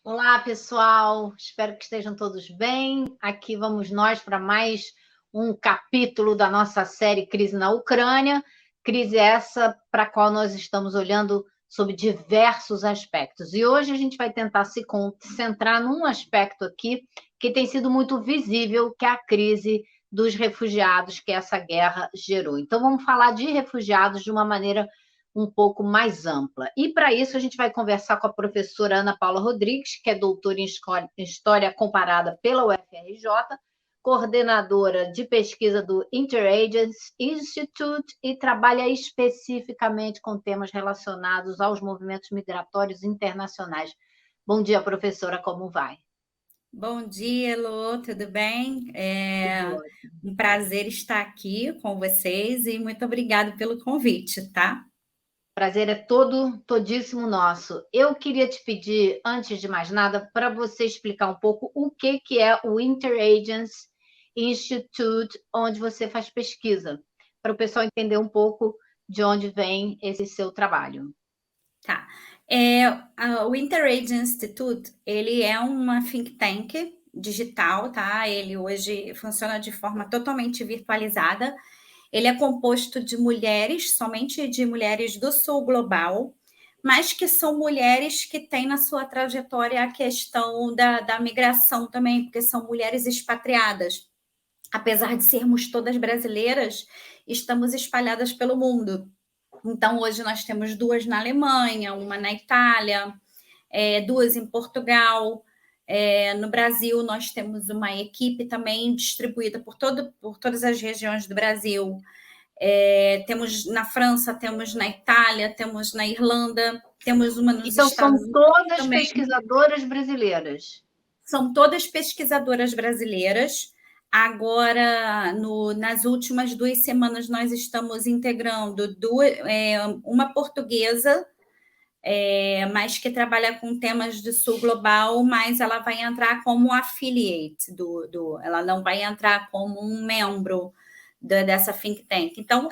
Olá, pessoal. Espero que estejam todos bem. Aqui vamos nós para mais um capítulo da nossa série Crise na Ucrânia. Crise essa para a qual nós estamos olhando sob diversos aspectos. E hoje a gente vai tentar se concentrar num aspecto aqui que tem sido muito visível, que é a crise dos refugiados que essa guerra gerou. Então, vamos falar de refugiados de uma maneira um pouco mais ampla. E para isso a gente vai conversar com a professora Ana Paula Rodrigues, que é doutora em História Comparada pela UFRJ, coordenadora de pesquisa do Interagency Institute e trabalha especificamente com temas relacionados aos movimentos migratórios internacionais. Bom dia, professora, como vai? Bom dia, Elô, tudo bem? Tudo É ótimo. um prazer estar aqui com vocês e muito obrigada pelo convite, tá? Prazer é todíssimo nosso. Eu queria te pedir, antes de mais nada, para você explicar um pouco o que é o Interagency Institute, onde você faz pesquisa, para o pessoal entender um pouco de onde vem esse seu trabalho. Tá. O Interagency Institute, ele é uma think tank digital, tá? Ele hoje funciona de forma totalmente virtualizada. Ele é composto de mulheres, somente de mulheres do sul global, mas que são mulheres que têm na sua trajetória a questão da migração também, porque são mulheres expatriadas. Apesar de sermos todas brasileiras, estamos espalhadas pelo mundo. Então, hoje nós temos duas na Alemanha, uma na Itália, duas em Portugal. No Brasil, nós temos uma equipe também distribuída por todas as regiões do Brasil. Temos na França, temos na Itália, temos na Irlanda, temos uma nos Então, Estados são Unidos todas também. pesquisadoras brasileiras. São todas pesquisadoras brasileiras. Agora, nas últimas 2 semanas, nós estamos integrando uma portuguesa, mas que trabalha com temas de sul global, mas ela vai entrar como affiliate ela não vai entrar como um membro dessa think tank. Então,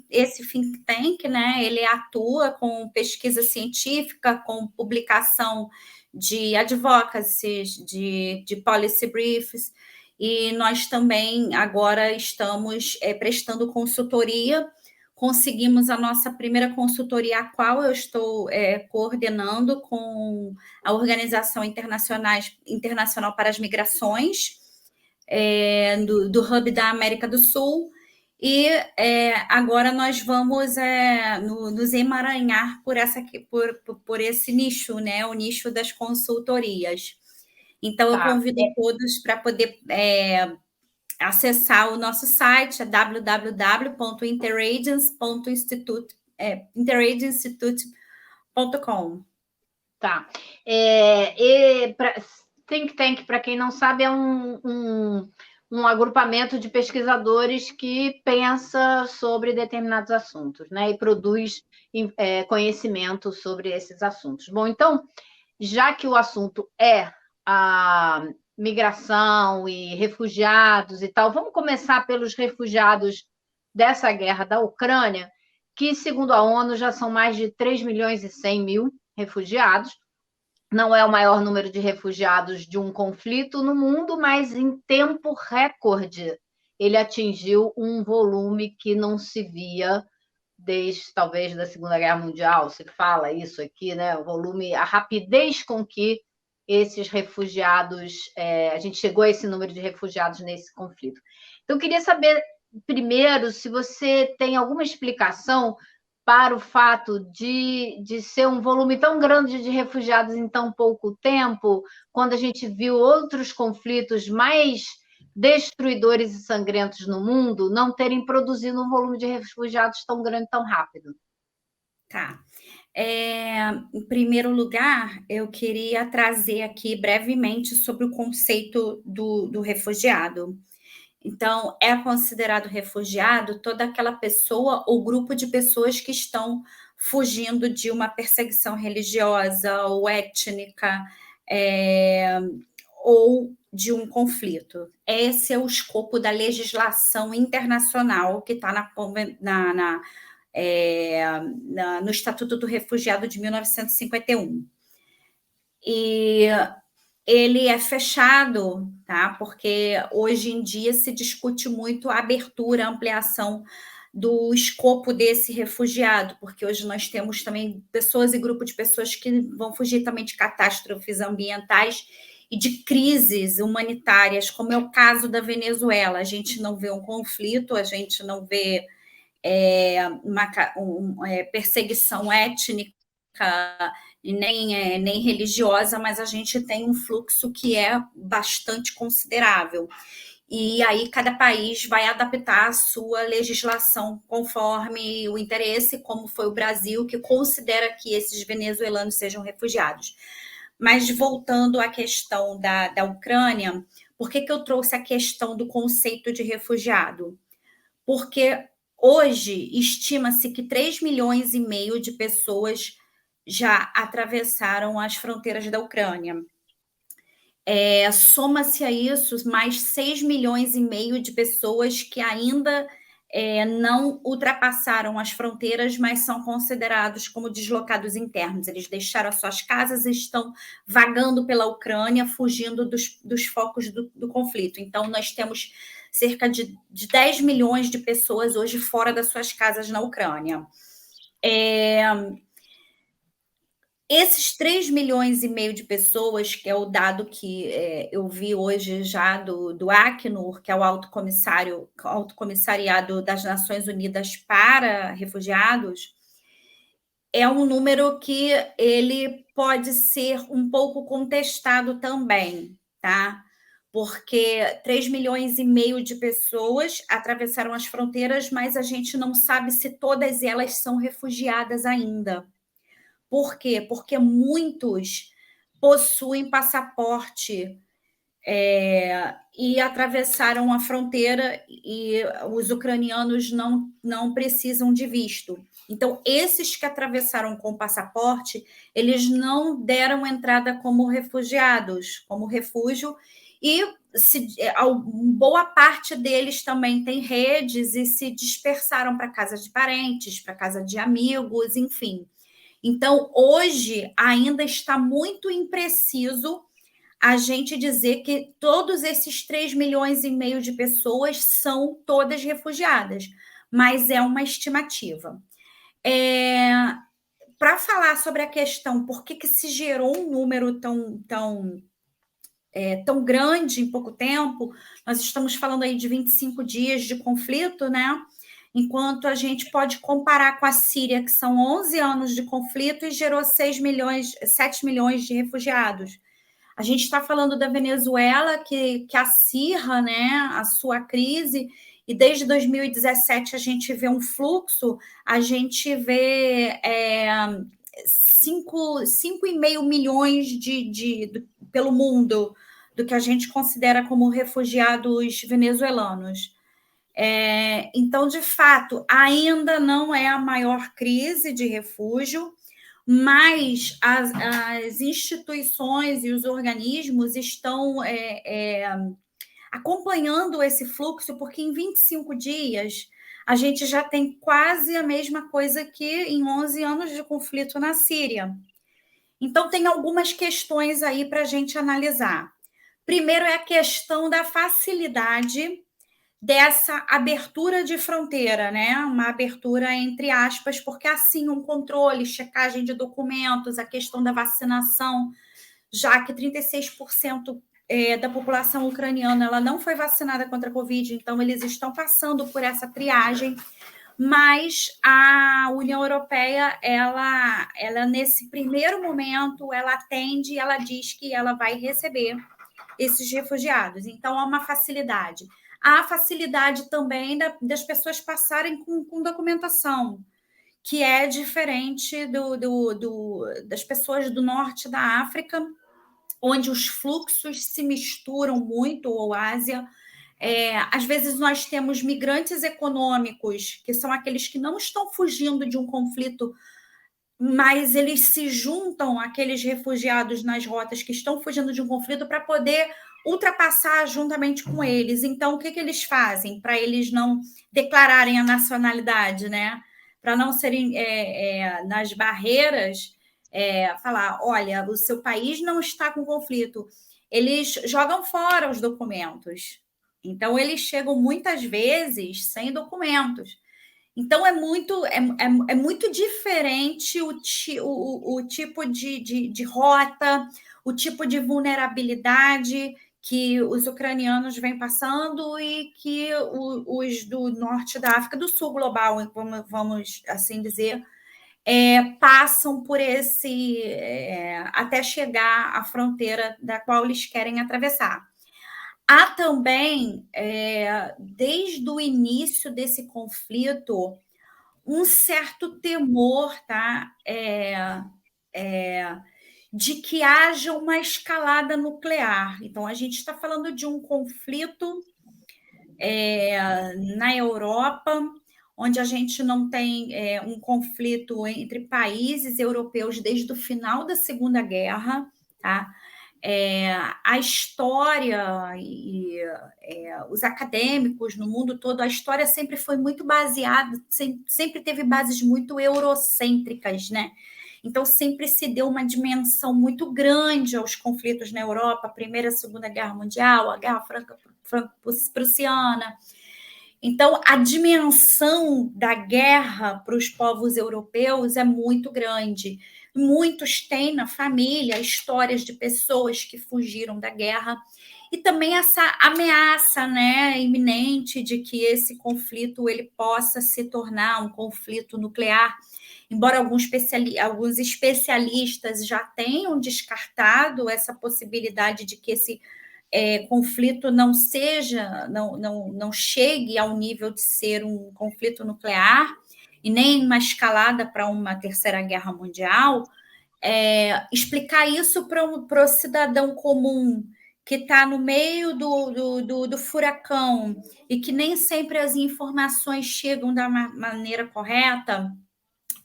esse think tank, né, ele atua com pesquisa científica, com publicação de advocacies, de policy briefs, e nós também agora estamos prestando consultoria. Conseguimos a nossa primeira consultoria, a qual eu estou coordenando com a Organização Internacional para as Migrações, do Hub da América do Sul, e agora nós vamos nos emaranhar por esse nicho, né, o nicho das consultorias. Então, eu Tá. convido todos para poder acessar o nosso site, é interagency.institute.com. Tá. Think Tank, para quem não sabe, é um agrupamento de pesquisadores que pensa sobre determinados assuntos, né? E produz conhecimento sobre esses assuntos. Bom, então, já que o assunto é a migração e refugiados e tal, vamos começar pelos refugiados dessa guerra da Ucrânia, que, segundo a ONU, já são mais de 3 milhões e 100 mil refugiados. Não é o maior número de refugiados de um conflito no mundo, mas em tempo recorde ele atingiu um volume que não se via desde talvez da Segunda Guerra Mundial. Se fala isso aqui, né? O volume, a rapidez com que esses refugiados, a gente chegou a esse número de refugiados nesse conflito. Então, eu queria saber primeiro se você tem alguma explicação para o fato de ser um volume tão grande de refugiados em tão pouco tempo, quando a gente viu outros conflitos mais destruidores e sangrentos no mundo não terem produzido um volume de refugiados tão grande tão rápido. Tá. Em primeiro lugar, eu queria trazer aqui brevemente sobre o conceito do refugiado. Então, é considerado refugiado toda aquela pessoa ou grupo de pessoas que estão fugindo de uma perseguição religiosa ou étnica, ou de um conflito. Esse é o escopo da legislação internacional que está no Estatuto do Refugiado de 1951. e ele é fechado, tá? Porque hoje em dia se discute muito a abertura, a ampliação do escopo desse refugiado, porque hoje nós temos também pessoas e grupo de pessoas que vão fugir também de catástrofes ambientais e de crises humanitárias, como é o caso da Venezuela. A gente não vê um conflito, a gente não vê perseguição étnica nem religiosa, mas a gente tem um fluxo que é bastante considerável. E aí cada país vai adaptar a sua legislação conforme o interesse, como foi o Brasil, que considera que esses venezuelanos sejam refugiados. Mas voltando à questão da Ucrânia, por que eu trouxe a questão do conceito de refugiado? Porque hoje estima-se que 3,5 milhões de pessoas já atravessaram as fronteiras da Ucrânia. Soma-se a isso mais 6,5 milhões de pessoas que ainda não ultrapassaram as fronteiras, mas são considerados como deslocados internos. Eles deixaram as suas casas e estão vagando pela Ucrânia, fugindo dos focos do conflito. Então, nós temos cerca de 10 milhões de pessoas hoje fora das suas casas na Ucrânia. Esses 3,5 milhões de pessoas, que é o dado que eu vi hoje já do Acnur, que é o Alto Comissariado das Nações Unidas para Refugiados, é um número que ele pode ser um pouco contestado também, tá? Porque 3,5 milhões de pessoas atravessaram as fronteiras, mas a gente não sabe se todas elas são refugiadas ainda. Por quê? Porque muitos possuem passaporte e atravessaram a fronteira e os ucranianos não precisam de visto. Então, esses que atravessaram com passaporte, eles não deram entrada como refugiados, como refúgio, e boa parte deles também tem redes e se dispersaram para casa de parentes, para casa de amigos, enfim. Então, hoje ainda está muito impreciso a gente dizer que todos esses 3,5 milhões de pessoas são todas refugiadas, mas é uma estimativa. Para falar sobre a questão por que se gerou um número tão grande em pouco tempo, nós estamos falando aí de 25 dias de conflito, né? Enquanto a gente pode comparar com a Síria, que são 11 anos de conflito e gerou 7 milhões de refugiados. A gente está falando da Venezuela, que acirra, né, a sua crise, e desde 2017 a gente vê um fluxo, a gente vê 5,5 milhões pelo mundo, do que a gente considera como refugiados venezuelanos. Então, de fato, ainda não é a maior crise de refúgio, mas as instituições e os organismos estão acompanhando esse fluxo, porque em 25 dias a gente já tem quase a mesma coisa que em 11 anos de conflito na Síria. Então, tem algumas questões aí para a gente analisar. Primeiro é a questão da facilidade dessa abertura de fronteira, né? Uma abertura entre aspas, porque assim um controle, checagem de documentos, a questão da vacinação, já que 36% da população ucraniana ela não foi vacinada contra a Covid, então eles estão passando por essa triagem, mas a União Europeia, ela nesse primeiro momento, ela atende, ela diz que ela vai receber esses refugiados, então há uma facilidade. Há facilidade também das pessoas passarem com documentação, que é diferente das pessoas do norte da África, onde os fluxos se misturam muito, ou Ásia. Às vezes nós temos migrantes econômicos, que são aqueles que não estão fugindo de um conflito, mas eles se juntam àqueles refugiados nas rotas que estão fugindo de um conflito para poder ultrapassar juntamente com eles. Então, o que eles fazem para eles não declararem a nacionalidade, né? Para não serem nas barreiras, falar, olha, o seu país não está com conflito. Eles jogam fora os documentos. Então, eles chegam muitas vezes sem documentos. Então, é muito diferente o tipo de rota, o tipo de vulnerabilidade que os ucranianos vêm passando e que os do norte da África, do sul global, vamos assim dizer, passam por até chegar à fronteira da qual eles querem atravessar. Há também, desde o início desse conflito, um certo temor, tá? De que haja uma escalada nuclear. Então, a gente está falando de um conflito na Europa, onde a gente não tem um conflito entre países europeus desde o final da Segunda Guerra, tá? A história e os acadêmicos no mundo todo, a história sempre foi muito baseada, sempre teve bases muito eurocêntricas, né? Então, sempre se deu uma dimensão muito grande aos conflitos na Europa, a Primeira e a Segunda Guerra Mundial, a Guerra Franco-Prussiana. Então, a dimensão da guerra para os povos europeus é muito grande. Muitos têm na família histórias de pessoas que fugiram da guerra e também essa ameaça, né, iminente de que esse conflito ele possa se tornar um conflito nuclear. Embora alguns especialistas já tenham descartado essa possibilidade de que esse conflito não chegue ao nível de ser um conflito nuclear e nem uma escalada para uma terceira guerra mundial, explicar isso para o cidadão comum que está no meio do furacão e que nem sempre as informações chegam da maneira correta,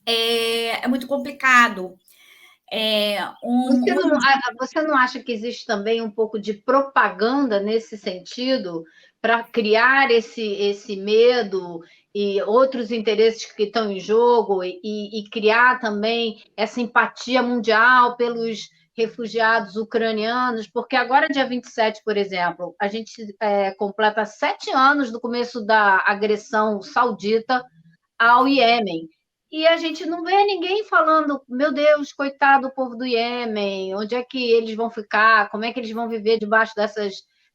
é muito complicado. Você não acha que existe também um pouco de propaganda nesse sentido para criar esse medo e outros interesses que estão em jogo e criar também essa empatia mundial pelos refugiados ucranianos? Porque agora, dia 27, por exemplo, a gente completa 7 anos do começo da agressão saudita ao Iêmen. E a gente não vê ninguém falando, meu Deus, coitado do povo do Iêmen, onde é que eles vão ficar, como é que eles vão viver debaixo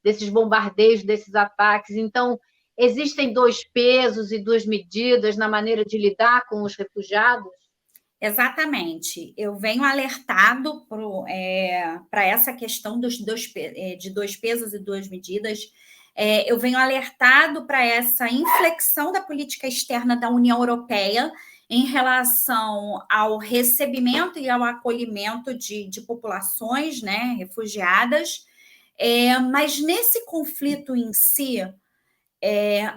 desses bombardeios, desses ataques. Então, existem 2 pesos e 2 medidas na maneira de lidar com os refugiados? Exatamente. Eu venho alertado para essa questão de 2 pesos e 2 medidas. Eu venho alertado para essa inflexão da política externa da União Europeia em relação ao recebimento e ao acolhimento de populações, né, refugiadas. Mas nesse conflito em si,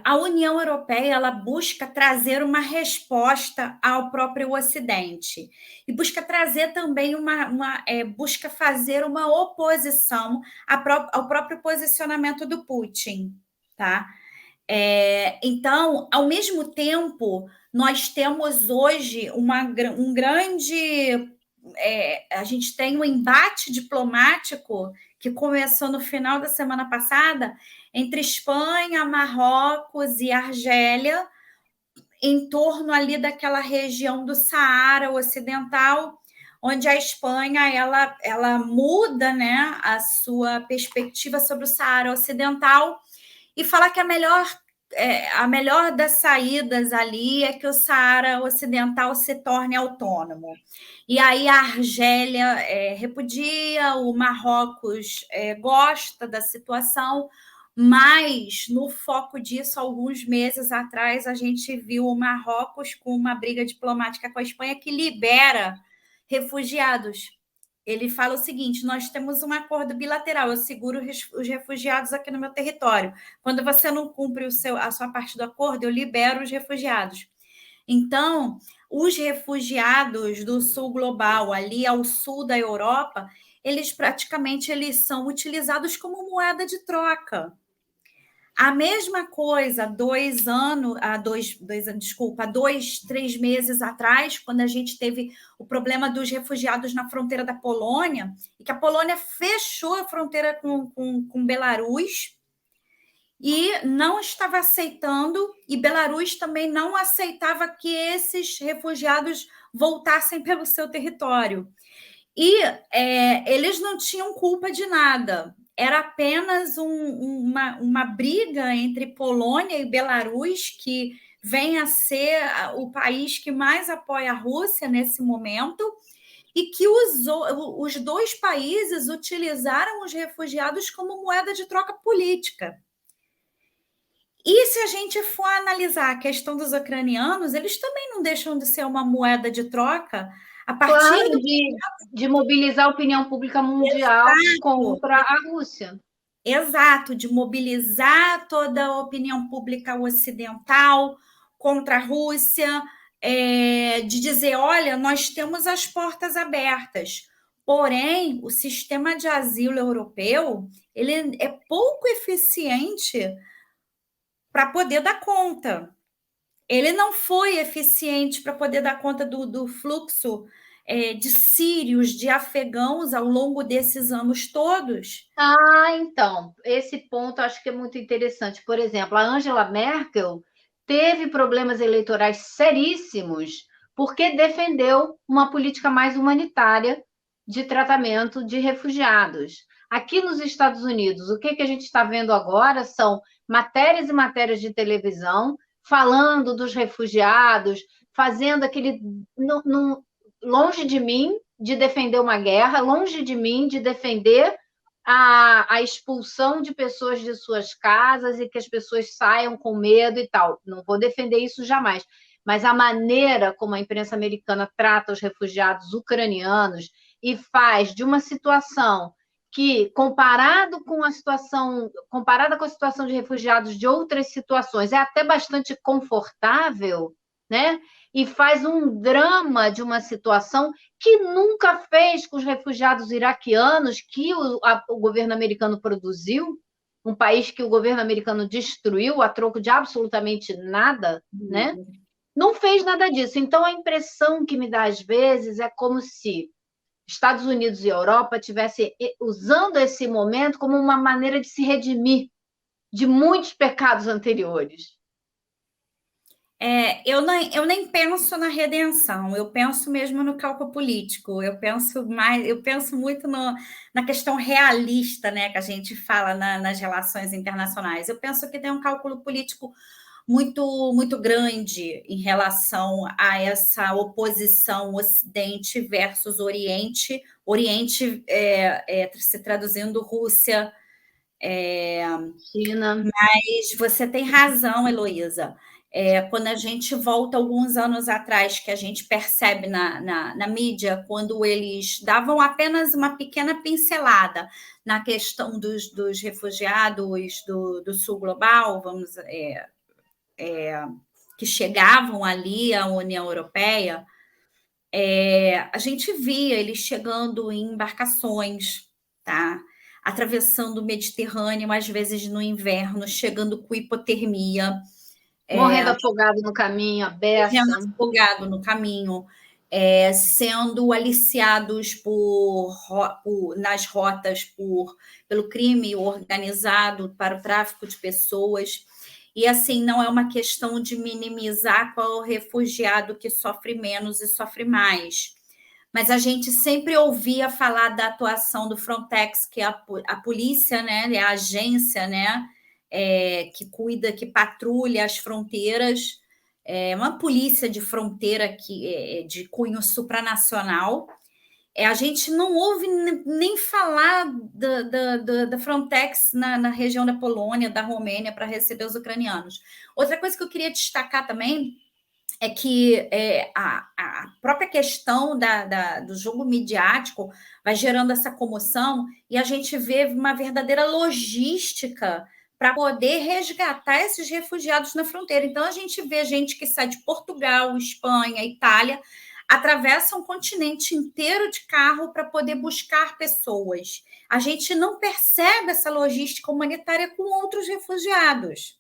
a União Europeia ela busca trazer uma resposta ao próprio Ocidente e busca trazer também busca fazer uma oposição ao próprio posicionamento do Putin, tá? Então, ao mesmo tempo, nós temos hoje um grande a gente tem um embate diplomático que começou no final da semana passada entre Espanha, Marrocos e Argélia, em torno ali daquela região do Saara Ocidental, onde a Espanha ela muda, né, a sua perspectiva sobre o Saara Ocidental e fala que a melhor das saídas ali é que o Saara Ocidental se torne autônomo. E aí a Argélia repudia, o Marrocos gosta da situação, mas no foco disso, alguns meses atrás, a gente viu o Marrocos com uma briga diplomática com a Espanha que libera refugiados. Ele fala o seguinte: nós temos um acordo bilateral, eu seguro os refugiados aqui no meu território. Quando você não cumpre a sua parte do acordo, eu libero os refugiados. Então, os refugiados do sul global, ali ao sul da Europa, eles são utilizados como moeda de troca. A mesma coisa, 3 meses atrás, quando a gente teve o problema dos refugiados na fronteira da Polônia, e que a Polônia fechou a fronteira com Belarus e não estava aceitando, e Belarus também não aceitava que esses refugiados voltassem pelo seu território. E eles não tinham culpa de nada. Era apenas uma briga entre Polônia e Belarus, que vem a ser o país que mais apoia a Rússia nesse momento, e que os dois países utilizaram os refugiados como moeda de troca política. E se a gente for analisar a questão dos ucranianos, eles também não deixam de ser uma moeda de troca a partir de mobilizar a opinião pública mundial contra a Rússia. Exato, de mobilizar toda a opinião pública ocidental contra a Rússia, de dizer, olha, nós temos as portas abertas. Porém, o sistema de asilo europeu ele é pouco eficiente para poder dar conta. Ele não foi eficiente para poder dar conta do fluxo de sírios, de afegãos ao longo desses anos todos. Então, esse ponto acho que é muito interessante. Por exemplo, a Angela Merkel teve problemas eleitorais seríssimos porque defendeu uma política mais humanitária de tratamento de refugiados. Aqui nos Estados Unidos, o que a gente está vendo agora são matérias e matérias de televisão falando dos refugiados, fazendo aquele... longe de mim de defender uma guerra, longe de mim de defender a expulsão de pessoas de suas casas e que as pessoas saiam com medo e tal. Não vou defender isso jamais. Mas a maneira como a imprensa americana trata os refugiados ucranianos e faz de uma situação que, comparada com a situação de refugiados de outras situações, é até bastante confortável, né? E faz um drama de uma situação que nunca fez com os refugiados iraquianos que o governo americano produziu, um país que o governo americano destruiu a troco de absolutamente nada, né? Não fez nada disso. Então, a impressão que me dá às vezes é como se Estados Unidos e Europa estivessem usando esse momento como uma maneira de se redimir de muitos pecados anteriores. Eu nem penso na redenção, eu penso mesmo no cálculo político, eu penso muito na questão realista, né, que a gente fala nas relações internacionais. Eu penso que tem um cálculo político muito, muito grande em relação a essa oposição Ocidente versus Oriente, se traduzindo Rússia, China. Mas você tem razão, Heloísa. Quando a gente volta alguns anos atrás, que a gente percebe na mídia, quando eles davam apenas uma pequena pincelada na questão dos refugiados do sul global, que chegavam ali à União Europeia, a gente via eles chegando em embarcações, tá? Atravessando o Mediterrâneo, às vezes no inverno, chegando com hipotermia. Morrendo afogado no caminho, a beça. Morrendo afogado no caminho, sendo aliciados nas rotas pelo crime organizado para o tráfico de pessoas. E, assim, não é uma questão de minimizar qual é o refugiado que sofre menos e sofre mais. Mas a gente sempre ouvia falar da atuação do Frontex, que é a polícia, né, a agência, né, que cuida, que patrulha as fronteiras, uma polícia de fronteira de cunho supranacional. A gente não ouve nem falar da Frontex na região da Polônia, da Romênia, para receber os ucranianos. Outra coisa que eu queria destacar também é que a própria questão do jogo midiático vai gerando essa comoção e a gente vê uma verdadeira logística para poder resgatar esses refugiados na fronteira. Então, a gente vê gente que sai de Portugal, Espanha, Itália, atravessam um continente inteiro de carro para poder buscar pessoas. A gente não percebe essa logística humanitária com outros refugiados.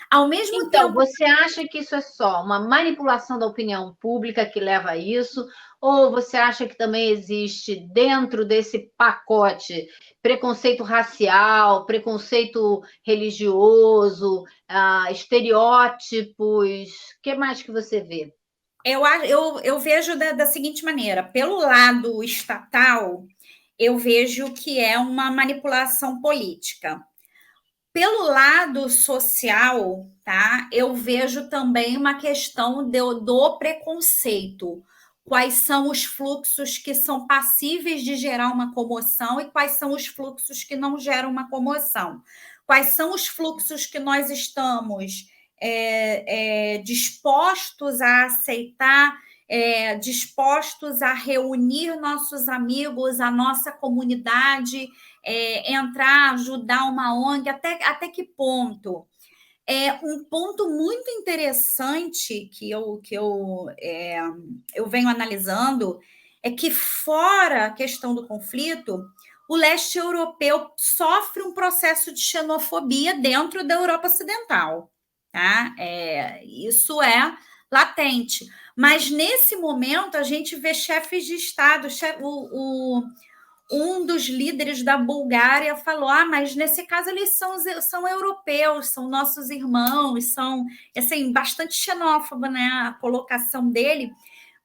Ao mesmo Então, tempo... você acha que isso é só uma manipulação da opinião pública que leva a isso? Ou você acha que também existe dentro desse pacote preconceito racial, preconceito religioso, estereótipos? O que mais que você vê? Eu vejo da seguinte maneira: pelo lado estatal, eu vejo que é uma manipulação política. Pelo lado social, tá? Eu vejo também uma questão do preconceito. Quais são os fluxos que são passíveis de gerar uma comoção e quais são os fluxos que não geram uma comoção? Quais são os fluxos que nós estamos dispostos a aceitar, dispostos a reunir nossos amigos, a nossa comunidade, entrar, ajudar uma ONG, até que ponto? Um ponto muito interessante que eu venho analisando é que, fora a questão do conflito, o leste europeu sofre um processo de xenofobia dentro da Europa Ocidental. Tá? Isso é latente. Mas, nesse momento, a gente vê chefes de Estado, um dos líderes da Bulgária falou: mas nesse caso eles são europeus, são nossos irmãos, são assim, bastante xenófoba, né, a colocação dele,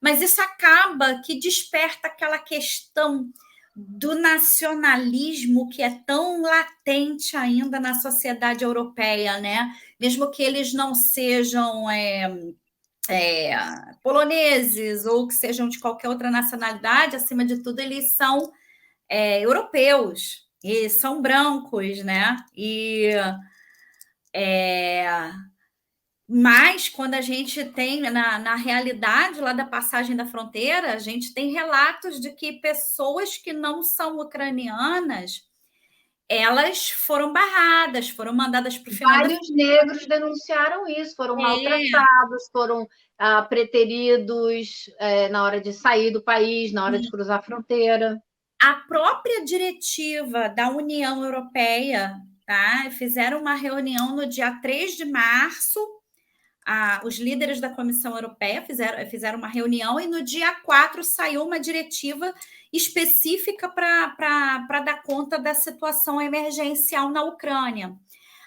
mas isso acaba que desperta aquela questão do nacionalismo que é tão latente ainda na sociedade europeia, né? Mesmo que eles não sejam poloneses ou que sejam de qualquer outra nacionalidade, acima de tudo, eles são europeus e são brancos, né? Mas quando a gente tem, na realidade lá da passagem da fronteira, a gente tem relatos de que pessoas que não são ucranianas, elas foram barradas, foram mandadas para o final. Vários negros denunciaram isso, foram maltratados, foram preteridos na hora de sair do país, na hora de cruzar a fronteira. A própria diretiva da União Europeia, tá? Fizeram uma reunião no dia 3 de março, os líderes da Comissão Europeia fizeram uma reunião e no dia 4 saiu uma diretiva específica para dar conta da situação emergencial na Ucrânia.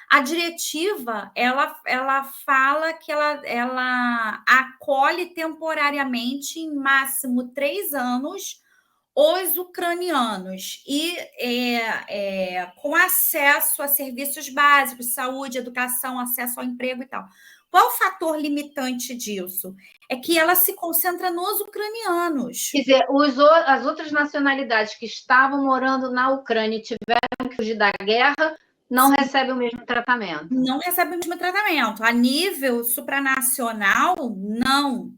A diretiva, ela fala que ela acolhe temporariamente, em máximo 3 anos, os ucranianos e com acesso a serviços básicos, saúde, educação, acesso ao emprego e tal. Qual o fator limitante disso? É que ela se concentra nos ucranianos. Quer dizer, as outras nacionalidades que estavam morando na Ucrânia e tiveram que fugir da guerra não recebem o mesmo tratamento. Não recebem o mesmo tratamento. A nível supranacional, não.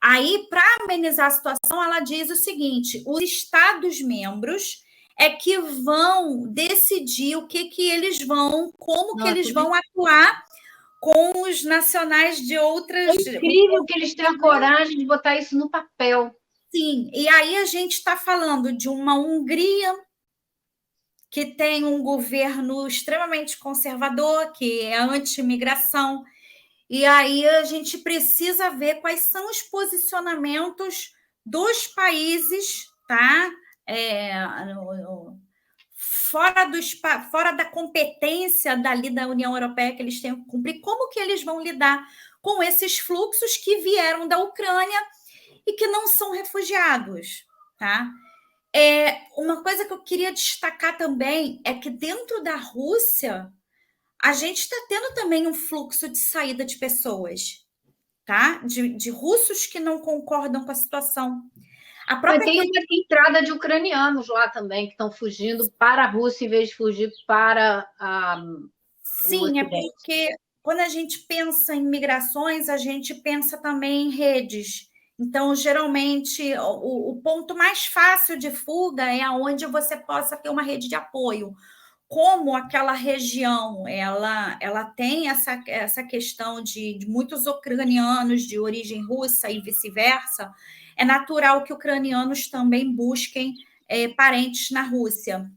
Aí, para amenizar a situação, ela diz o seguinte: os Estados-membros é que vão decidir o que eles vão, como que eles vão atuar com os nacionais de outras... É incrível que eles tenham a coragem de botar isso no papel. Sim, e aí a gente está falando de uma Hungria que tem um governo extremamente conservador, que é anti-imigração, e aí a gente precisa ver quais são os posicionamentos dos países, tá? Fora da competência dali da União Europeia que eles têm que cumprir, como que eles vão lidar com esses fluxos que vieram da Ucrânia e que não são refugiados, tá? Uma coisa que eu queria destacar também é que dentro da Rússia a gente está tendo também um fluxo de saída de pessoas, tá? De russos que não concordam com a situação. Mas tem uma entrada de ucranianos lá também, que estão fugindo para a Rússia em vez de fugir para a... Sim, é porque quando a gente pensa em migrações, a gente pensa também em redes. Então, geralmente, o ponto mais fácil de fuga é aonde você possa ter uma rede de apoio. Como aquela região ela tem essa questão de muitos ucranianos de origem russa e vice-versa, é natural que ucranianos também busquem parentes na Rússia.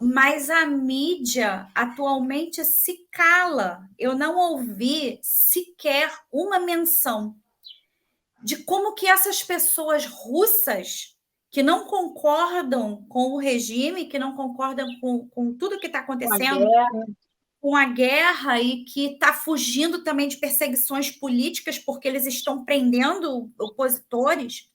Mas a mídia atualmente se cala. Eu não ouvi sequer uma menção de como que essas pessoas russas que não concordam com o regime, que não concordam com tudo que está acontecendo, com a guerra e que está fugindo também de perseguições políticas porque eles estão prendendo opositores,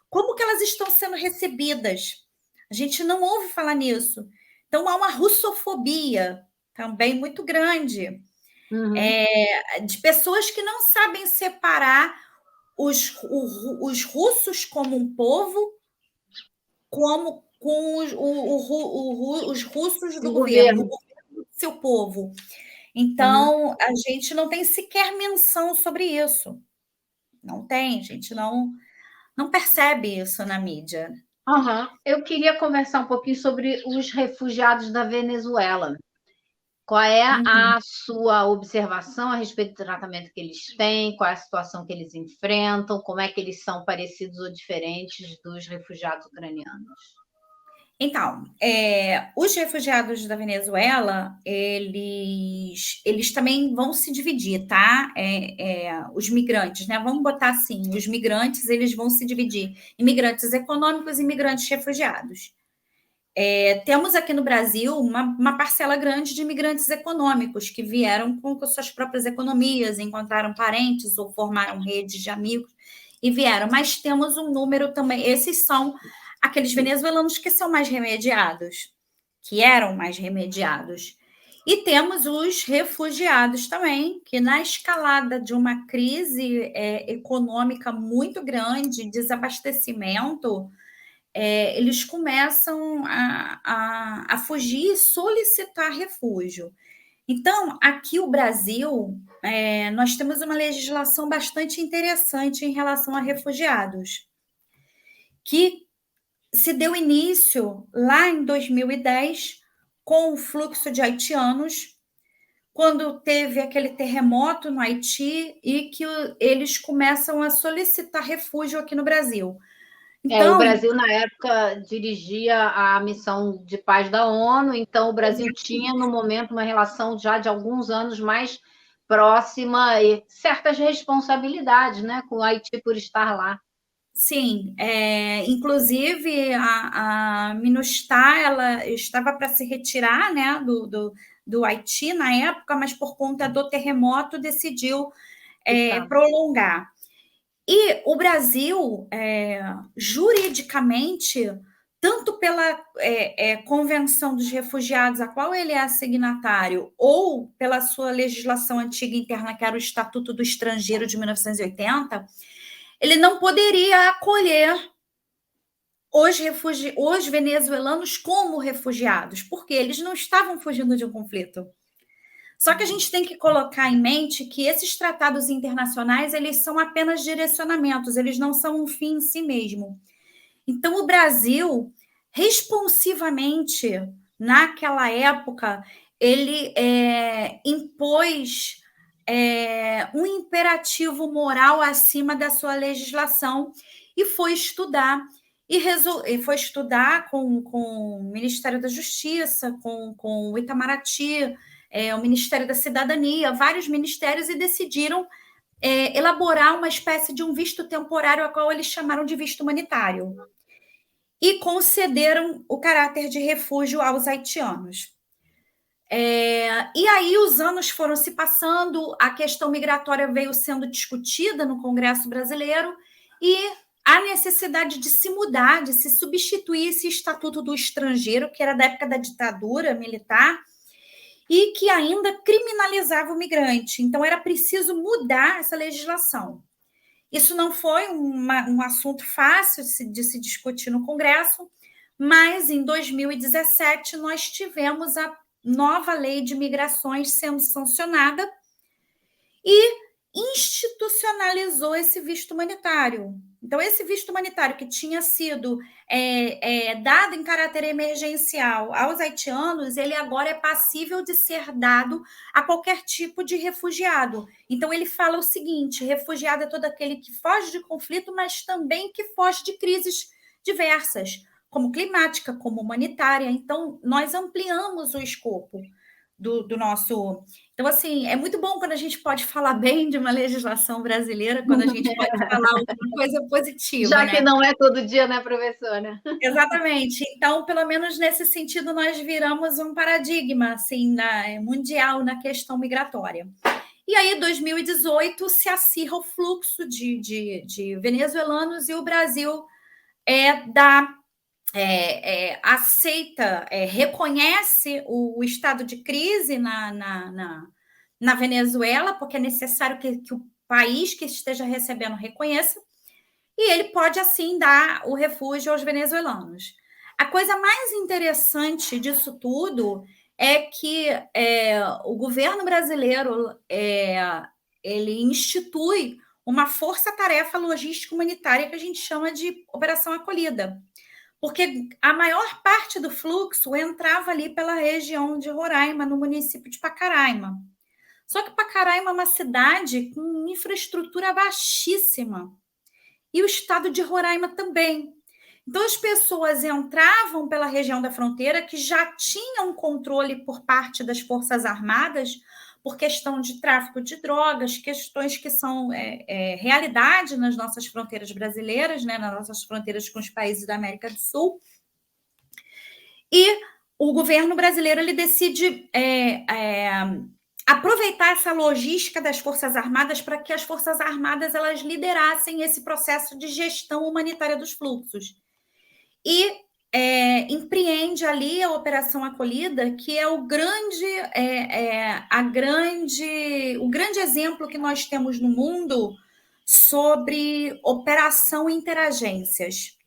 como que elas estão sendo recebidas? A gente não ouve falar nisso. Então, há uma russofobia também muito grande, de pessoas que não sabem separar os russos como um povo como com os russos do governo, o governo do seu povo. Então, a gente não tem sequer menção sobre isso. Não tem, a gente não percebe isso na mídia. Eu queria conversar um pouquinho sobre os refugiados da Venezuela. Qual é a sua observação a respeito do tratamento que eles têm, qual é a situação que eles enfrentam, como é que eles são parecidos ou diferentes dos refugiados ucranianos? Então, os refugiados da Venezuela, eles também vão se dividir, tá? Os migrantes, né? Vamos botar assim, os migrantes, eles vão se dividir em migrantes econômicos e migrantes refugiados. Temos aqui no Brasil uma parcela grande de imigrantes econômicos que vieram com suas próprias economias, encontraram parentes ou formaram redes de amigos e vieram. Mas temos um número também, esses são aqueles venezuelanos que são mais remediados, que eram mais remediados. E temos os refugiados também, que na escalada de uma crise econômica muito grande, desabastecimento, eles começam a fugir e solicitar refúgio. Então, aqui o Brasil, nós temos uma legislação bastante interessante em relação a refugiados, que se deu início lá em 2010 com o fluxo de haitianos, quando teve aquele terremoto no Haiti e que eles começam a solicitar refúgio aqui no Brasil. Então, o Brasil, na época, dirigia a missão de paz da ONU, então o Brasil tinha, no momento, uma relação já de alguns anos mais próxima e certas responsabilidades, né, com o Haiti por estar lá. Sim, inclusive a MINUSTAH ela estava para se retirar, né, do Haiti na época, mas por conta do terremoto decidiu prolongar. E o Brasil, juridicamente, tanto pela Convenção dos Refugiados, a qual ele é signatário, ou pela sua legislação antiga interna, que era o Estatuto do Estrangeiro de 1980, ele não poderia acolher os venezuelanos como refugiados, porque eles não estavam fugindo de um conflito. Só que a gente tem que colocar em mente que esses tratados internacionais, eles são apenas direcionamentos, eles não são um fim em si mesmo. Então, o Brasil, responsivamente, naquela época, ele impôs um imperativo moral acima da sua legislação e foi estudar. E foi estudar com o Ministério da Justiça, com o Itamaraty, o Ministério da Cidadania, vários ministérios, e decidiram elaborar uma espécie de um visto temporário, a qual eles chamaram de visto humanitário, e concederam o caráter de refúgio aos haitianos. E aí os anos foram se passando, a questão migratória veio sendo discutida no Congresso brasileiro e a necessidade de se mudar, de se substituir esse Estatuto do Estrangeiro, que era da época da ditadura militar, e que ainda criminalizava o migrante. Então, era preciso mudar essa legislação. Isso não foi um assunto fácil de se discutir no Congresso, mas em 2017 nós tivemos a nova lei de migrações sendo sancionada e institucionalizou esse visto humanitário. Então, esse visto humanitário que tinha sido dado em caráter emergencial aos haitianos, ele agora é passível de ser dado a qualquer tipo de refugiado. Então, ele fala o seguinte: refugiado é todo aquele que foge de conflito, mas também que foge de crises diversas, como climática, como humanitária. Então, nós ampliamos o escopo do nosso... Então, assim, é muito bom quando a gente pode falar bem de uma legislação brasileira, quando a gente pode falar alguma coisa positiva, Já né? que não é todo dia, né, professora? Exatamente. Então, pelo menos nesse sentido, nós viramos um paradigma assim, mundial na questão migratória. E aí, em 2018, se acirra o fluxo de venezuelanos e o Brasil aceita, reconhece o estado de crise na Venezuela, porque é necessário que o país que esteja recebendo reconheça, e ele pode, assim, dar o refúgio aos venezuelanos. A coisa mais interessante disso tudo é que o governo brasileiro ele institui uma força-tarefa logística humanitária que a gente chama de Operação Acolhida, porque a maior parte do fluxo entrava ali pela região de Roraima, no município de Pacaraima. Só que Pacaraima é uma cidade com infraestrutura baixíssima, e o estado de Roraima também. Então, as pessoas entravam pela região da fronteira, que já tinham controle por parte das Forças Armadas, por questão de tráfico de drogas, questões que são realidade nas nossas fronteiras brasileiras, né, nas nossas fronteiras com os países da América do Sul. E o governo brasileiro ele decide aproveitar essa logística das Forças Armadas para que as Forças Armadas elas liderassem esse processo de gestão humanitária dos fluxos. E empreende ali a Operação Acolhida, que é o grande exemplo que nós temos no mundo sobre operação interagências.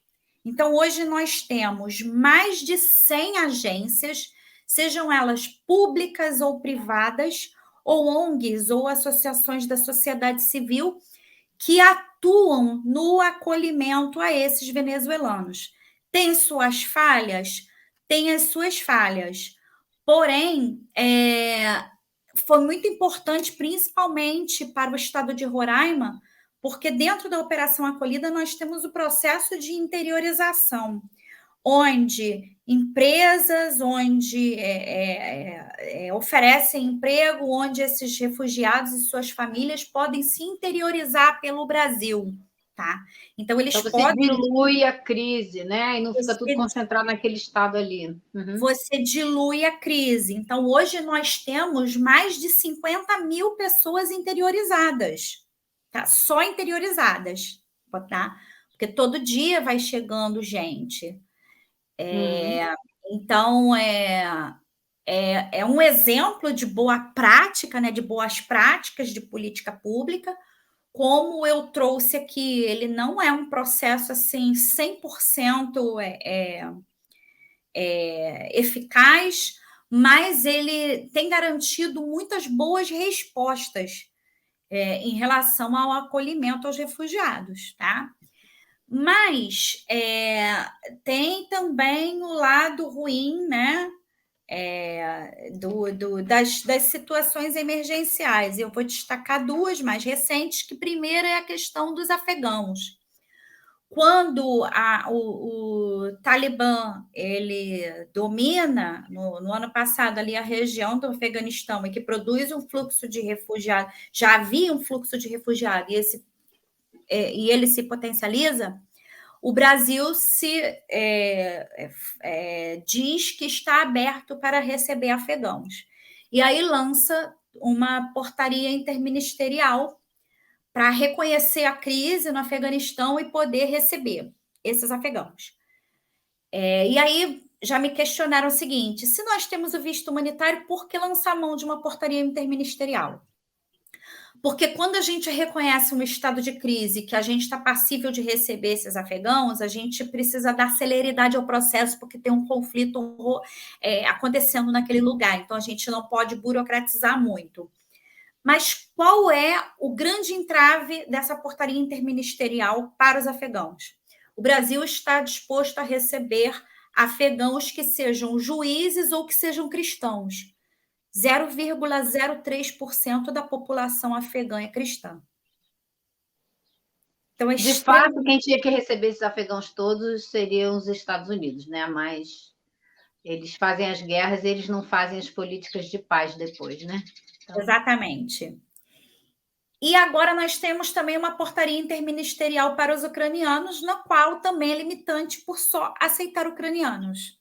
Então, hoje nós temos mais de 100 agências, sejam elas públicas ou privadas, ou ONGs, ou associações da sociedade civil, que atuam no acolhimento a esses venezuelanos. Tem suas falhas? Tem as suas falhas. Porém, foi muito importante, principalmente para o estado de Roraima, porque dentro da Operação Acolhida nós temos o processo de interiorização, onde empresas oferecem emprego, onde esses refugiados e suas famílias podem se interiorizar pelo Brasil, tá? Então, eles você dilui a crise, né? E não fica tudo concentrado naquele estado ali. Uhum. Você dilui a crise. Então, hoje nós temos mais de 50 mil pessoas interiorizadas, tá? Só interiorizadas, tá? Porque todo dia vai chegando gente. Então, é um exemplo de boa prática, né, de boas práticas de política pública. Como eu trouxe aqui, ele não é um processo assim 100% eficaz, mas ele tem garantido muitas boas respostas em relação ao acolhimento aos refugiados, tá? Mas tem também o lado ruim, né? Das situações emergenciais. Eu vou destacar duas mais recentes, que primeiro é a questão dos afegãos. Quando o Talibã ele domina, no ano passado, ali a região do Afeganistão, e que produz um fluxo de refugiados, já havia um fluxo de refugiados, e ele se potencializa, o Brasil diz que está aberto para receber afegãos. E aí lança uma portaria interministerial para reconhecer a crise no Afeganistão e poder receber esses afegãos. E aí já me questionaram o seguinte: se nós temos o visto humanitário, por que lançar mão de uma portaria interministerial? Porque quando a gente reconhece um estado de crise, que a gente está passível de receber esses afegãos, a gente precisa dar celeridade ao processo, porque tem um conflito acontecendo naquele lugar. Então, a gente não pode burocratizar muito. Mas qual é o grande entrave dessa portaria interministerial para os afegãos? O Brasil está disposto a receber afegãos que sejam juízes ou que sejam cristãos. 0,03% da população afegã é cristã. Então, De fato, quem tinha que receber esses afegãos todos seriam os Estados Unidos, né? Mas eles fazem as guerras e eles não fazem as políticas de paz depois, né? Então... Exatamente. E agora nós temos também uma portaria interministerial para os ucranianos, na qual também é limitante por só aceitar ucranianos.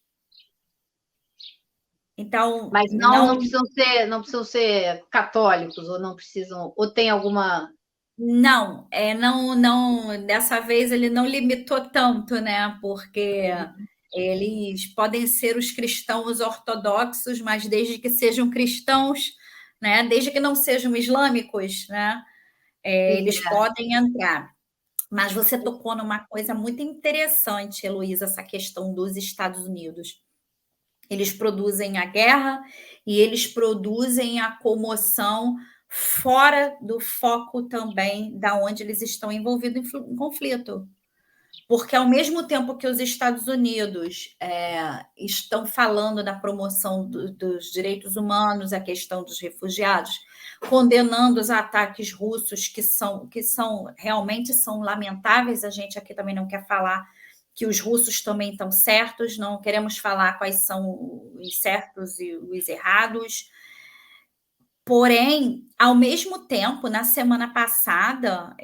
Então, mas não precisam ser católicos, ou não precisam, ou tem alguma. Não, dessa vez ele não limitou tanto, né? Porque eles podem ser os cristãos ortodoxos, mas desde que sejam cristãos, né? Desde que não sejam islâmicos, né? Eles podem entrar. Mas você tocou numa coisa muito interessante, Heloísa, essa questão dos Estados Unidos. Eles produzem a guerra e eles produzem a comoção fora do foco também da onde eles estão envolvidos em conflito. Porque, ao mesmo tempo que os Estados Unidos estão falando da promoção dos direitos humanos, a questão dos refugiados, condenando os ataques russos, que realmente são lamentáveis, a gente aqui também não quer falar que os russos também estão certos, não queremos falar quais são os certos e os errados. Porém, ao mesmo tempo, na semana passada,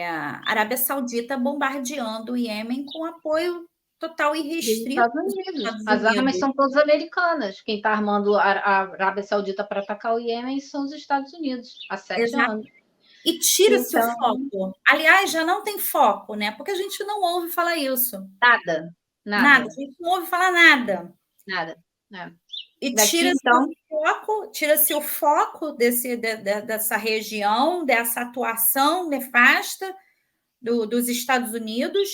a Arábia Saudita bombardeando o Iêmen com apoio total e restrito dos Estados Unidos. As armas são todas americanas. Quem está armando a Arábia Saudita para atacar o Iêmen são os Estados Unidos, há 7 anos. E tira-se o foco. Aliás, já não tem foco, né? Porque a gente não ouve falar isso. Nada. A gente não ouve falar nada. Nada. E tira-se o foco dessa região, dessa atuação nefasta dos Estados Unidos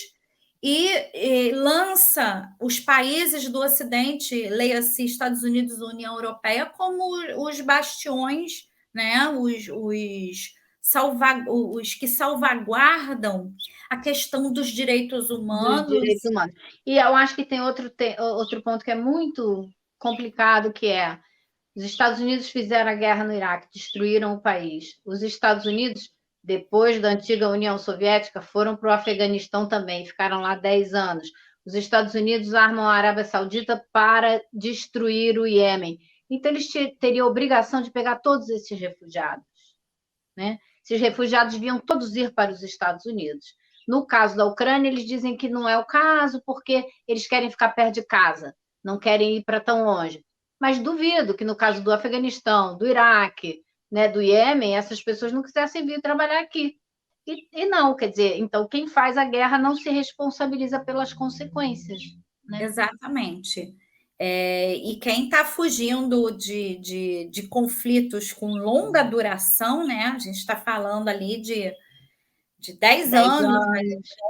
e lança os países do Ocidente, leia-se Estados Unidos e União Europeia, como os bastiões, né? os que salvaguardam a questão dos direitos humanos. E eu acho que tem outro ponto que é muito complicado, que é: os Estados Unidos fizeram a guerra no Iraque, destruíram o país. Os Estados Unidos, depois da antiga União Soviética, foram para o Afeganistão também, ficaram lá 10 anos. Os Estados Unidos armam a Arábia Saudita para destruir o Iêmen. Então, eles teriam a obrigação de pegar todos esses refugiados, né? Esses refugiados deviam todos ir para os Estados Unidos. No caso da Ucrânia, eles dizem que não é o caso, porque eles querem ficar perto de casa, não querem ir para tão longe. Mas duvido que no caso do Afeganistão, do Iraque, né, do Iêmen, essas pessoas não quisessem vir trabalhar aqui. E não, quer dizer, então quem faz a guerra não se responsabiliza pelas consequências, né? Exatamente. E quem está fugindo de conflitos com longa duração, né? A gente está falando ali de 10 anos,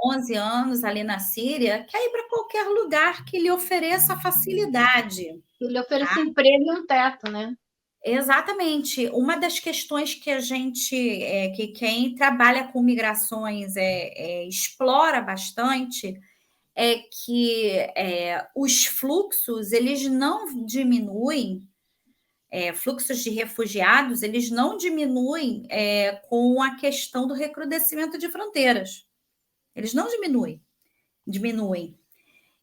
11 anos ali na Síria, quer ir para qualquer lugar que lhe ofereça facilidade. Que lhe ofereça emprego e um teto, né? Exatamente. Uma das questões que que quem trabalha com migrações explora bastante é que os fluxos, eles não diminuem, fluxos de refugiados, eles não diminuem com a questão do recrudescimento de fronteiras. Eles não diminuem.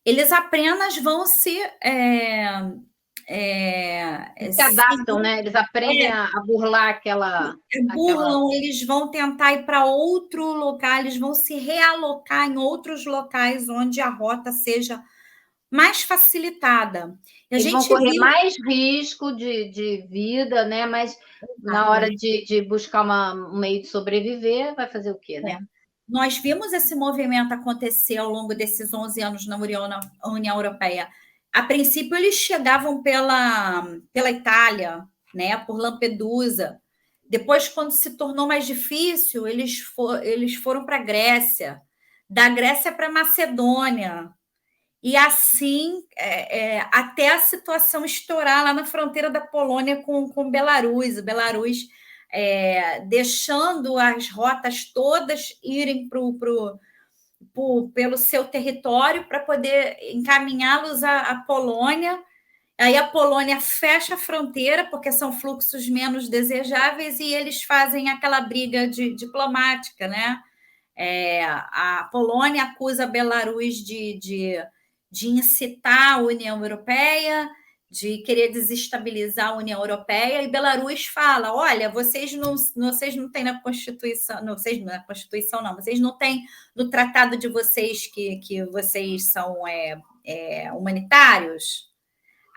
Eles apenas vão se adaptam, né? Eles aprendem a burlar aquela. Eles vão tentar ir para outro local, eles vão se realocar em outros locais onde a rota seja mais facilitada. Eles vão correr mais risco de vida, né? Mas na hora de buscar um meio de sobreviver, vai fazer o quê, né? Nós vimos esse movimento acontecer ao longo desses 11 anos na União Europeia. A princípio, eles chegavam pela Itália, né, por Lampedusa. Depois, quando se tornou mais difícil, eles foram para a Grécia. Da Grécia para a Macedônia. E assim, até a situação estourar lá na fronteira da Polônia com Belarus. Belarus deixando as rotas todas irem pelo seu território para poder encaminhá-los à Polônia. Aí a Polônia fecha a fronteira, porque são fluxos menos desejáveis, e eles fazem aquela briga diplomática, né? A Polônia acusa a Belarus de incitar a União Europeia, de querer desestabilizar a União Europeia, e Belarus fala: olha, vocês não têm na Constituição, vocês não têm no tratado de vocês que vocês são humanitários,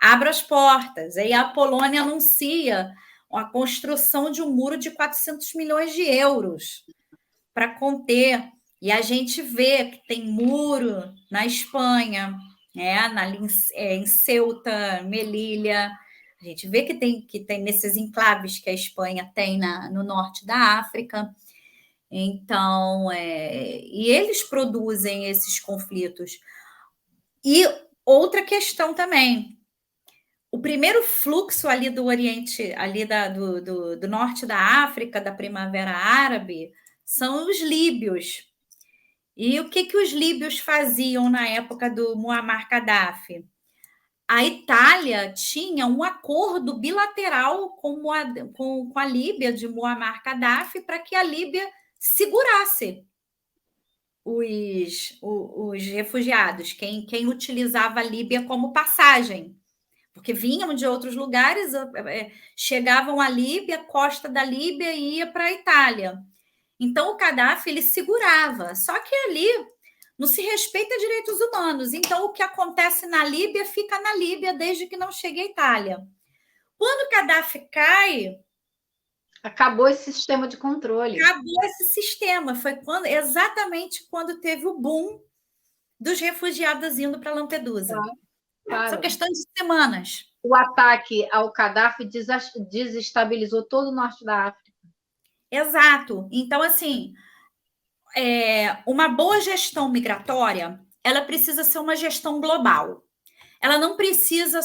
abra as portas. Aí a Polônia anuncia a construção de um muro de 400 milhões de euros para conter. E a gente vê que tem muro na Espanha, em Ceuta, Melilla. A gente vê que tem nesses enclaves que a Espanha tem no norte da África. Então, e eles produzem esses conflitos. E outra questão também: o primeiro fluxo ali do Oriente, ali do norte da África, da Primavera Árabe, são os líbios. E o que os líbios faziam na época do Muammar Gaddafi? A Itália tinha um acordo bilateral com a Líbia de Muammar Gaddafi para que a Líbia segurasse os refugiados, quem utilizava a Líbia como passagem, porque vinham de outros lugares, chegavam à Líbia, costa da Líbia, e ia para a Itália. Então, o Gaddafi, ele segurava, só que ali não se respeita direitos humanos. Então, o que acontece na Líbia fica na Líbia desde que não chegue à Itália. Quando o Gaddafi cai... acabou esse sistema de controle. Acabou esse sistema. Foi exatamente quando teve o boom dos refugiados indo para Lampedusa. Claro. São questões de semanas. O ataque ao Gaddafi desestabilizou todo o norte da África. Exato. Então, assim, uma boa gestão migratória, ela precisa ser uma gestão global. Ela não precisa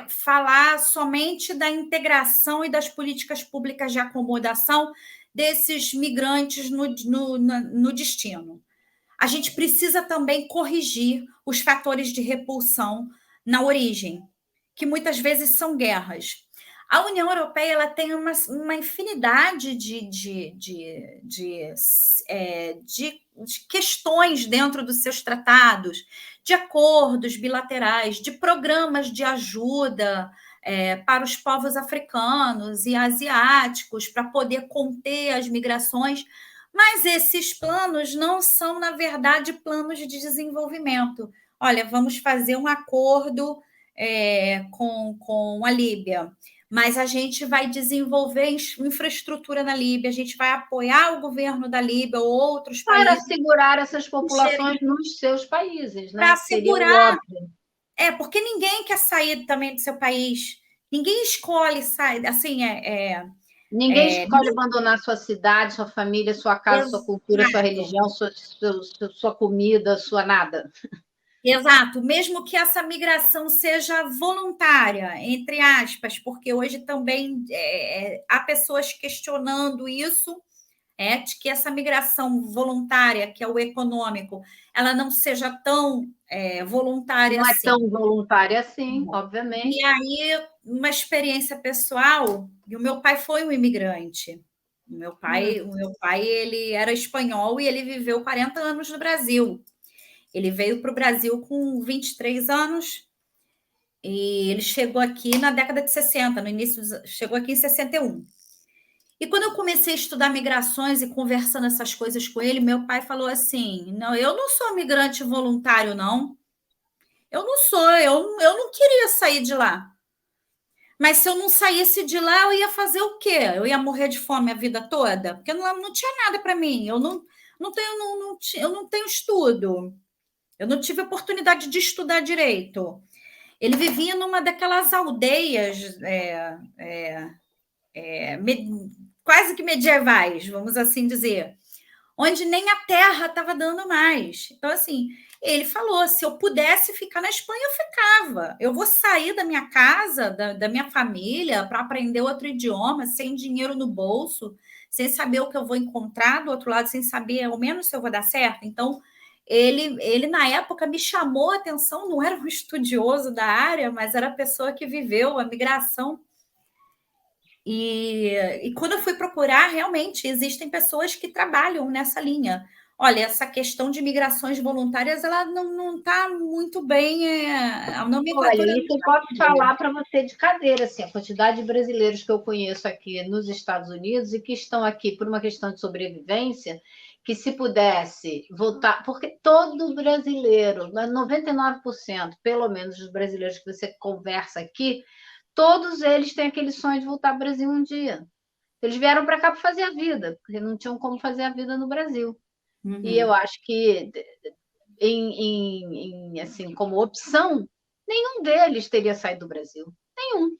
falar somente da integração e das políticas públicas de acomodação desses migrantes no destino. A gente precisa também corrigir os fatores de repulsão na origem, que muitas vezes são guerras. A União Europeia, ela tem uma infinidade de questões dentro dos seus tratados, de acordos bilaterais, de programas de ajuda para os povos africanos e asiáticos, para poder conter as migrações, mas esses planos não são, na verdade, planos de desenvolvimento. Olha, vamos fazer um acordo com a Líbia, mas a gente vai desenvolver infraestrutura na Líbia, a gente vai apoiar o governo da Líbia ou outros países. Para segurar essas populações nos seus países, né? Para segurar. Porque ninguém quer sair também do seu país. Ninguém escolhe sair, assim, ninguém escolhe abandonar sua cidade, sua família, sua casa, sua cultura, sua religião, sua comida, sua nada. Exato, mesmo que essa migração seja voluntária, entre aspas, porque hoje também há pessoas questionando isso, de que essa migração voluntária, que é o econômico, ela não seja tão voluntária assim. Não é tão voluntária assim, obviamente. E aí, uma experiência pessoal, e o meu pai foi um imigrante. O meu pai, ele era espanhol e ele viveu 40 anos no Brasil. Ele veio para o Brasil com 23 anos e ele chegou aqui na década de 60, no início, chegou aqui em 61. E quando eu comecei a estudar migrações e conversando essas coisas com ele, meu pai falou assim: não, eu não sou migrante voluntário, não. Eu não sou, eu não queria sair de lá. Mas se eu não saísse de lá, eu ia fazer o quê? Eu ia morrer de fome a vida toda? Porque não tinha nada para mim. Eu não tenho estudo. Eu não tive oportunidade de estudar direito. Ele vivia numa daquelas aldeias quase que medievais, vamos assim dizer, onde nem a terra estava dando mais. Então, assim, Ele falou: se eu pudesse ficar na Espanha, eu ficava. Eu vou sair da minha casa, da minha família, para aprender outro idioma, sem dinheiro no bolso, sem saber o que eu vou encontrar do outro lado, sem saber ao menos se eu vou dar certo. Então, ele na época me chamou a atenção, não era um estudioso da área, mas era a pessoa que viveu a migração. E quando eu fui procurar, realmente existem pessoas que trabalham nessa linha. Olha, essa questão de migrações voluntárias, ela não está muito bem, a Olha, nomenclatura. isso eu posso falar para você de cadeira, assim, a quantidade de brasileiros que eu conheço aqui nos Estados Unidos e que estão aqui por uma questão de sobrevivência, que se pudesse voltar, porque todo brasileiro, 99%, pelo menos dos brasileiros que você conversa aqui, todos eles têm aquele sonho de voltar ao Brasil um dia. Eles vieram para cá para fazer a vida, porque não tinham como fazer a vida no Brasil. E eu Uhum. acho que, assim, como opção, nenhum deles teria saído do Brasil. Nenhum.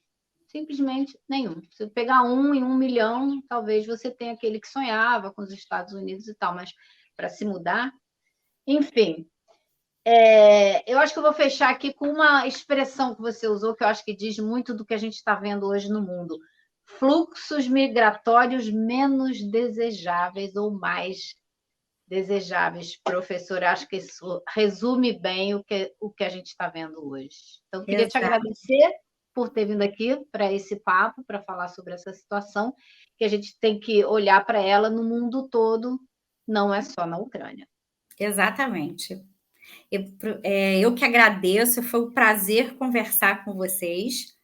Simplesmente nenhum. Se eu pegar um em 1 milhão, talvez você tenha aquele que sonhava com os Estados Unidos e tal, mas para se mudar. Enfim, eu acho que eu vou fechar aqui com uma expressão que você usou, que eu acho que diz muito do que a gente está vendo hoje no mundo. Fluxos migratórios menos desejáveis ou mais desejáveis, professor. Acho que isso resume bem o que a gente está vendo hoje. Então, queria te Exato. agradecer por ter vindo aqui para esse papo, para falar sobre essa situação, que a gente tem que olhar para ela no mundo todo, não é só na Ucrânia. Exatamente. Eu que agradeço, foi um prazer conversar com vocês.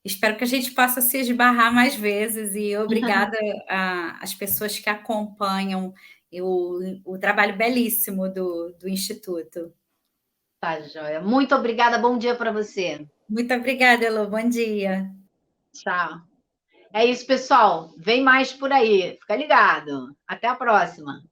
Espero que a gente possa se esbarrar mais vezes e obrigada às pessoas que acompanham o trabalho belíssimo do Instituto. Tá, joia. Muito obrigada, bom dia para você. Muito obrigada, Elô. Bom dia. Tchau. É isso, pessoal. Vem mais por aí. Fica ligado. Até a próxima.